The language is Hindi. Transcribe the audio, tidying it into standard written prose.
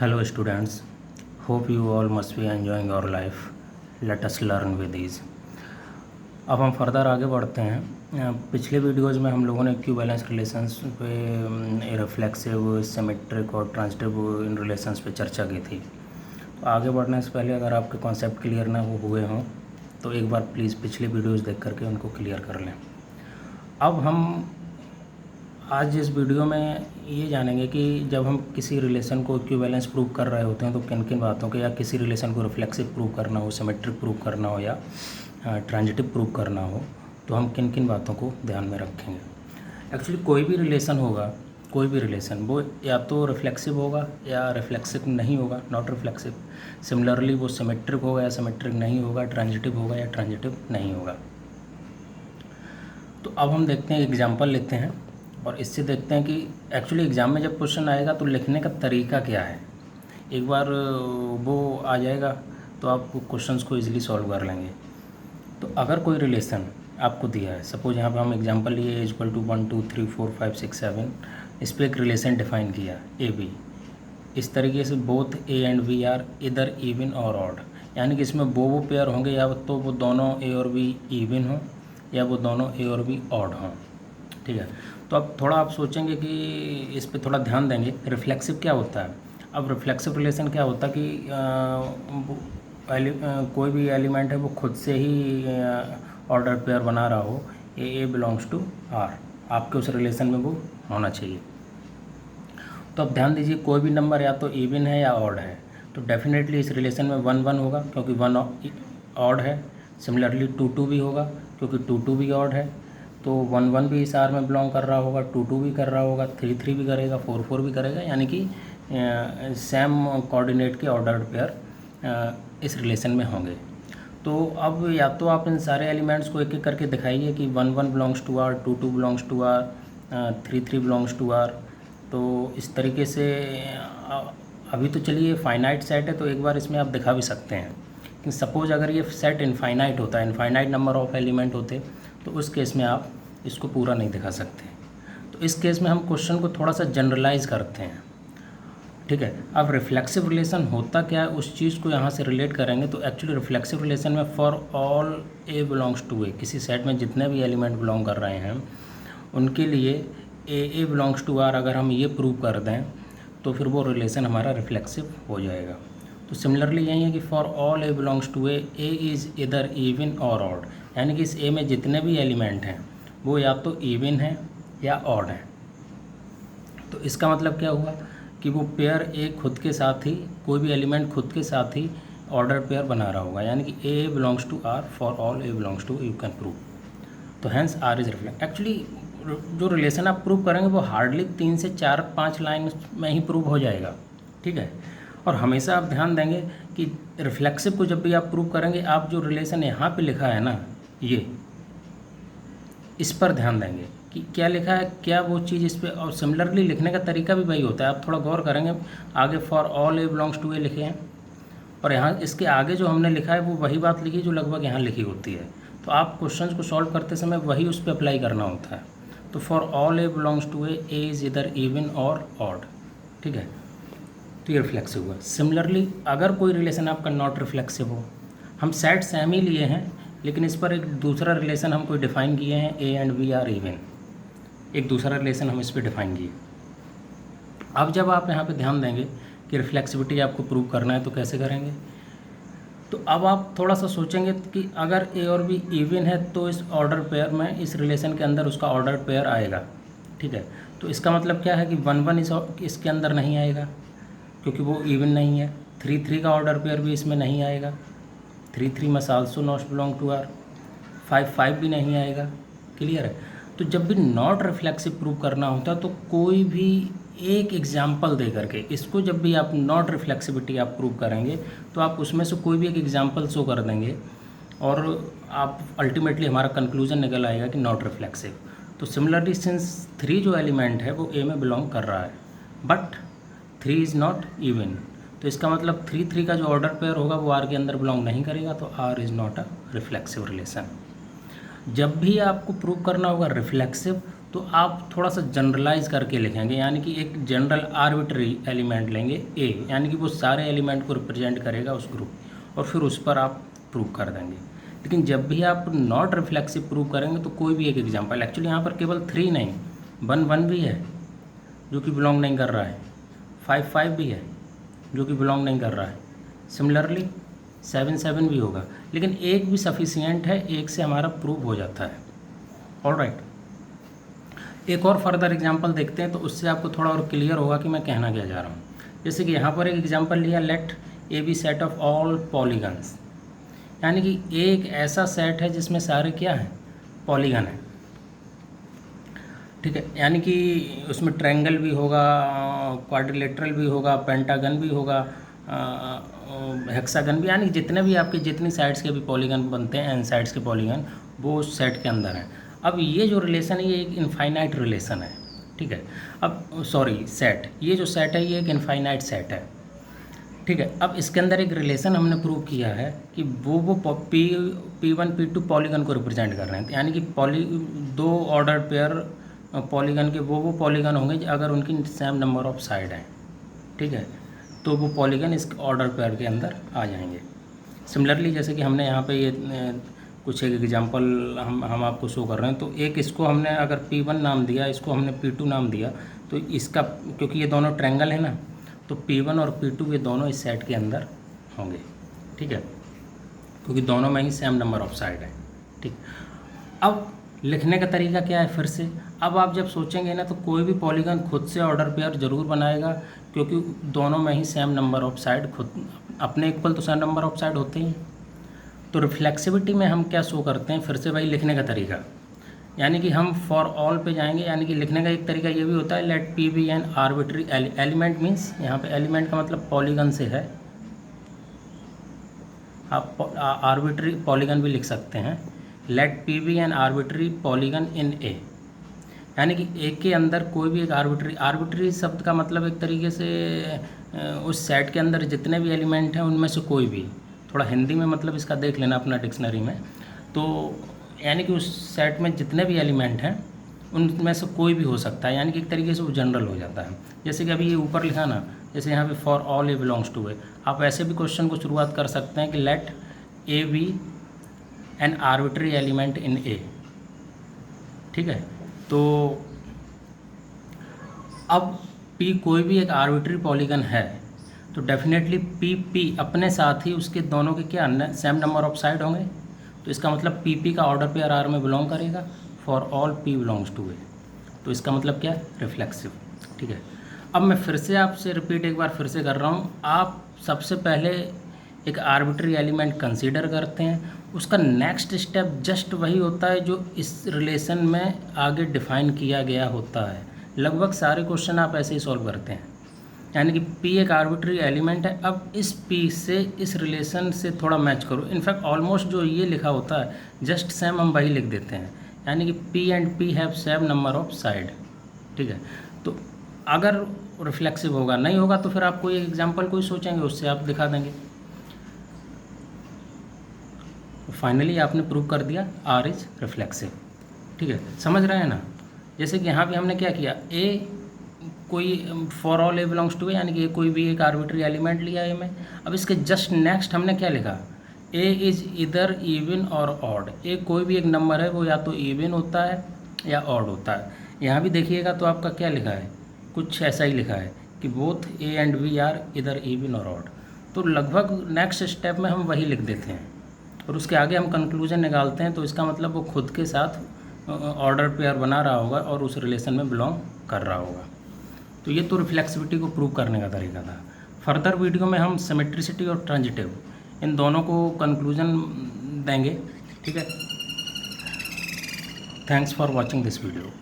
Hello students, hope you all must be enjoying your life. Let us learn with ease. अब हम फर्दर आगे बढ़ते हैं। पिछले वीडियोज़ में हम लोगों ने इक्विवेलेंस रिलेशंस पे रिफ्लेक्सिव, सिमेट्रिक और ट्रांजिटिव इन रिलेशंस पे चर्चा की थी। तो आगे बढ़ने से पहले अगर आपके कॉन्सेप्ट क्लियर ना हुए हों तो एक बार प्लीज़ पिछले वीडियोज़ देख करके उनको क्लियर कर लें। अब हम आज इस वीडियो में ये जानेंगे कि जब हम किसी रिलेशन को इक्विवेलेंस प्रूव कर रहे होते हैं तो किन किन बातों के, या किसी रिलेशन को रिफ्लेक्सिव प्रूव करना हो, सिमेट्रिक प्रूव करना हो या ट्रांजिटिव प्रूव करना हो, तो हम किन किन बातों को ध्यान में रखेंगे। एक्चुअली कोई भी रिलेशन होगा, कोई भी रिलेशन वो या तो रिफ्लेक्सिव होगा या रिफ्लेक्सिव नहीं होगा, नॉट रिफ्लेक्सिव। सिमिलरली वो सिमेट्रिक होगा या सिमेट्रिक नहीं होगा, ट्रांजिटिव होगा या ट्रांजिटिव नहीं होगा। तो अब हम देखते हैं, एग्जाम्पल लेते हैं और इससे देखते हैं कि एक्चुअली एग्ज़ाम में जब क्वेश्चन आएगा तो लिखने का तरीका क्या है। एक बार वो आ जाएगा तो आप क्वेश्चंस को इजीली सॉल्व कर लेंगे। तो अगर कोई रिलेशन आपको दिया है, सपोज यहाँ पे हम एग्जांपल लिए A = 1 2 3 4 5 6 7, इस पर एक रिलेशन डिफाइन किया AB। इस तरीके से both A and B are either even और ऑड, यानी कि इसमें वो पेयर होंगे या तो वो दोनों A और B इवन हों या वो दोनों A और B ऑड हों। ठीक है, तो अब थोड़ा आप सोचेंगे कि इस पे थोड़ा ध्यान देंगे। रिफ्लेक्सिव क्या होता है? अब रिफ्लेक्सिव रिलेशन क्या होता है कि कोई भी एलिमेंट है वो खुद से ही ऑर्डर पेयर बना रहा हो, A बिलोंग्स टू R, आपके उस रिलेशन में वो होना चाहिए। तो अब ध्यान दीजिए, कोई भी नंबर या तो इवन है या ऑड है, तो डेफिनेटली इस रिलेशन में 1 1 होगा क्योंकि 1 ऑड है। सिमिलरली 2 2 भी होगा क्योंकि 2 2 भी ऑड है। तो 1 1 भी इस आर में बिलोंग कर रहा होगा, 2 2 भी कर रहा होगा, 3 3 भी करेगा, 4 4 भी करेगा, यानी कि सेम कोऑर्डिनेट के ऑर्डर्ड पेयर इस रिलेशन में होंगे। तो अब या तो आप इन सारे एलिमेंट्स को एक एक करके दिखाइए कि 1 1 belongs to R, 2 2 belongs to R, 3 3 belongs to R. तो इस तरीके से अभी तो चलिए फाइनाइट सेट है तो एक बार इसमें आप दिखा भी सकते हैं। लेकिन सपोज अगर ये सेट इनफाइनाइट होता है, इनफाइनाइट नंबर ऑफ एलिमेंट होते, तो उस केस में आप इसको पूरा नहीं दिखा सकते। तो इस केस में हम क्वेश्चन को थोड़ा सा जनरलाइज करते हैं। ठीक है, अब रिफ्लेक्सिव रिलेशन होता क्या है उस चीज़ को यहाँ से रिलेट करेंगे। तो एक्चुअली रिफ्लेक्सिव रिलेशन में for all A belongs to A, किसी सेट में जितने भी एलिमेंट बिलोंग कर रहे हैं उनके लिए A बिलोंग्स टू R अगर हम ये प्रूव कर दें तो फिर वो रिलेशन हमारा रिफ्लेक्सिव हो जाएगा। तो सिमिलरली यही है कि for all A belongs to A is either even और ऑड, यानी कि इस A में जितने भी एलिमेंट हैं वो या तो इवन हैं या ऑड हैं। तो इसका मतलब क्या हुआ कि वो पेयर A खुद के साथ ही, कोई भी एलिमेंट खुद के साथ ही ऑर्डर पेयर बना रहा होगा, यानी कि A belongs to R for all A belongs to you can prove. तो hence R is reflexive. Actually जो रिलेशन आप प्रूव करेंगे वो हार्डली 3 से 4 5 लाइन में ही प्रूव हो जाएगा। ठीक है, और हमेशा आप ध्यान देंगे कि रिफ्लेक्सिव को जब भी आप प्रूव करेंगे, आप जो रिलेशन यहाँ पे लिखा है ना, ये इस पर ध्यान देंगे कि क्या लिखा है, क्या वो चीज़ इस पर। और सिमिलरली लिखने का तरीका भी वही होता है, आप थोड़ा गौर करेंगे। आगे for all A belongs to A लिखे हैं और यहाँ इसके आगे जो हमने लिखा है वो वही बात लिखी जो लगभग यहाँ लिखी होती है। तो आप क्वेश्चंस को सॉल्व करते समय वही उस पर अप्लाई करना होता है। तो for all A belongs to A is either even और ऑड। ठीक है, तो ये रिफ्लेक्सिव हुआ। सिमिलरली अगर कोई रिलेशन आपका नॉट रिफ्लेक्सिव हो, हम सेट सेम ही लिए हैं लेकिन इस पर एक दूसरा रिलेशन हम कोई डिफ़ाइन किए हैं, A and B are even, एक दूसरा रिलेशन हम इस पर डिफ़ाइन किए। अब जब आप यहाँ पे ध्यान देंगे कि रिफ्लेक्सिविटी आपको प्रूव करना है तो कैसे करेंगे, तो अब आप थोड़ा सा सोचेंगे कि अगर A और B इवन है तो इस ऑर्डर पेयर में, इस रिलेशन के अंदर उसका ऑर्डर पेयर आएगा। ठीक है, तो इसका मतलब क्या है कि 1 1 इसके अंदर नहीं आएगा क्योंकि वो इवन नहीं है। 3 3 का ऑर्डर पेयर भी इसमें नहीं आएगा, 3 3 must also not belong to R। 5 5 भी नहीं आएगा। क्लियर है? तो जब भी नॉट रिफ्लेक्सिव प्रूव करना होता है तो कोई भी एक एग्जाम्पल दे करके, इसको जब भी आप नॉट रिफ्लेक्सिविटी आप प्रूव करेंगे तो आप उसमें से कोई भी एक एग्जाम्पल शो कर देंगे और आप अल्टीमेटली हमारा कंक्लूजन निकल आएगा कि नॉट रिफ्लेक्सिव। तो सिमिलरली सिंस 3 जो एलिमेंट है वो A में बिलोंग कर रहा है बट 3 इज़ नॉट इवन, तो इसका मतलब 3 3 का जो ऑर्डर पेयर होगा वो R के अंदर बिलोंग नहीं करेगा, तो R is not a reflexive relation. जब भी आपको प्रूव करना होगा रिफ्लेक्सिव तो आप थोड़ा सा जनरलाइज करके लिखेंगे, यानी कि एक जनरल आर्बिट्री एलिमेंट लेंगे ए, यानी कि वो सारे एलिमेंट को रिप्रेजेंट करेगा उस ग्रुप, और फिर उस पर आप प्रूव कर देंगे। लेकिन जब भी आप नॉट रिफ्लेक्सिव प्रूव करेंगे तो कोई भी एक एग्जांपल, एक्चुअली यहाँ पर केवल 3 नहीं, 1 भी है जो कि बिलोंग नहीं कर रहा है, 5 भी है जो कि बिलोंग नहीं कर रहा है, सिमिलरली 7 भी होगा, लेकिन एक भी सफिशियंट है, एक से हमारा प्रूव हो जाता है। ऑलराइट, एक और फर्दर एग्जांपल देखते हैं तो उससे आपको थोड़ा और क्लियर होगा कि मैं कहना क्या जा रहा हूँ। जैसे कि यहाँ पर एक एग्जांपल लिया, let A be set of all polygons, यानी कि एक ऐसा सेट है जिसमें सारे क्या हैं, पॉलीगन है। ठीक है, यानी कि उसमें ट्रायंगल भी होगा, क्वाड्रिलेटरल भी होगा, पेंटागन भी होगा, हेक्सागन भी, यानी जितने भी आपके जितनी साइड्स के भी पॉलीगन बनते हैं, एन साइड्स के पॉलीगन, वो उस सेट के अंदर हैं। अब ये जो रिलेशन है ये एक इनफाइनाइट रिलेशन है। ठीक है, अब सॉरी सेट, ये जो सेट है ये एक इनफाइनाइट सेट है। ठीक है, अब इसके अंदर एक रिलेशन हमने प्रूव किया है कि वो P1 P2 पॉलीगन को रिप्रेजेंट कर रहे हैं, यानी कि दो ऑर्डर पेयर पॉलीगन के वो पॉलीगन होंगे अगर उनकी सेम नंबर ऑफ साइड हैं। ठीक है, तो वो पॉलीगन इस ऑर्डर पेयर के अंदर आ जाएंगे। सिमिलरली जैसे कि हमने यहाँ पे ये कुछ एक एग्जांपल हम आपको शो कर रहे हैं, तो एक इसको हमने अगर P1 नाम दिया, इसको हमने P2 नाम दिया, तो इसका क्योंकि ये दोनों ट्रायंगल है ना, तो P1 और P2 ये दोनों इस सेट के अंदर होंगे। ठीक है, क्योंकि दोनों में ही सेम नंबर ऑफ साइड है। ठीक, अब लिखने का तरीका क्या है फिर से, अब आप जब सोचेंगे ना तो कोई भी पॉलीगन खुद से ऑर्डर पेयर जरूर बनाएगा, क्योंकि दोनों में ही सेम नंबर ऑफ साइड खुद अपने इक्वल तो सेम नंबर ऑफ साइड होते ही। तो रिफ्लेक्सिविटी में हम क्या शो करते हैं, फिर से भाई लिखने का तरीका, यानी कि हम फॉर ऑल पे जाएंगे, यानी कि लिखने का एक तरीका ये भी होता है, let P be an arbitrary element, means यहाँ पे एलिमेंट का मतलब पॉलीगन से है, आप आर्बिट्री पॉलीगन भी लिख सकते हैं। Let P be an arbitrary polygon in A, यानी कि ए के अंदर कोई भी एक आर्बिट्री शब्द का मतलब एक तरीके से उस सेट के अंदर जितने भी एलिमेंट हैं उनमें से कोई भी, थोड़ा हिंदी में मतलब इसका देख लेना अपना डिक्शनरी में, तो यानी कि उस सेट में जितने भी एलिमेंट हैं उनमें से कोई भी हो सकता है, यानी कि एक तरीके से वो जनरल हो जाता है। जैसे कि अभी ये ऊपर लिखा ना, जैसे यहाँ पे for all A belongs to A, आप ऐसे भी क्वेश्चन को शुरुआत कर सकते हैं कि let A be an arbitrary element in A. ठीक है, तो अब P कोई भी एक आर्बिट्री पॉलीगन है तो डेफिनेटली P अपने साथ ही उसके दोनों के क्या सेम नंबर ऑफ साइड होंगे, तो इसका मतलब P का ऑर्डर पेयर R में बिलोंग करेगा for all P belongs to A, तो इसका मतलब क्या है, रिफ्लेक्सिव। ठीक है, अब मैं फिर से आपसे रिपीट एक बार फिर से कर रहा हूँ, आप सबसे पहले एक आर्बिट्री एलिमेंट कंसीडर करते हैं, उसका नेक्स्ट स्टेप जस्ट वही होता है जो इस रिलेशन में आगे डिफाइन किया गया होता है। लगभग सारे क्वेश्चन आप ऐसे ही सॉल्व करते हैं, यानी कि P एक आर्बिट्री एलिमेंट है, अब इस P से इस रिलेशन से थोड़ा मैच करो, इनफैक्ट ऑलमोस्ट जो ये लिखा होता है जस्ट सेम हम वही लिख देते हैं, यानी कि P and P have same number of side. ठीक है, तो अगर रिफ्लेक्सिव होगा, नहीं होगा तो फिर आप कोई एग्जाम्पल कोई सोचेंगे उससे आप दिखा देंगे। फाइनली आपने प्रूव कर दिया R इज रिफ्लेक्सिव। ठीक है, समझ रहे हैं ना। जैसे कि यहाँ भी हमने क्या किया, A कोई for all A belongs to A, यानी कि कोई भी एक आर्बिट्री एलिमेंट लिया ए में। अब इसके जस्ट नेक्स्ट हमने क्या लिखा, A इज़ इधर इवन और ऑड, ए कोई भी एक नंबर है वो या तो इवन होता है या ऑड होता है। यहाँ भी देखिएगा तो आपका क्या लिखा है, कुछ ऐसा ही लिखा है कि both A and B are either even और ऑड। तो लगभग नेक्स्ट स्टेप में हम वही लिख देते हैं और उसके आगे हम कंक्लूजन निकालते हैं, तो इसका मतलब वो खुद के साथ ऑर्डर पेयर बना रहा होगा और उस रिलेशन में बिलोंग कर रहा होगा। तो ये तो रिफ्लेक्सिविटी को प्रूव करने का तरीका था। फर्दर वीडियो में हम सिमेट्रिसिटी और ट्रांजिटिव इन दोनों को कंक्लूजन देंगे। ठीक है, thanks for watching this video.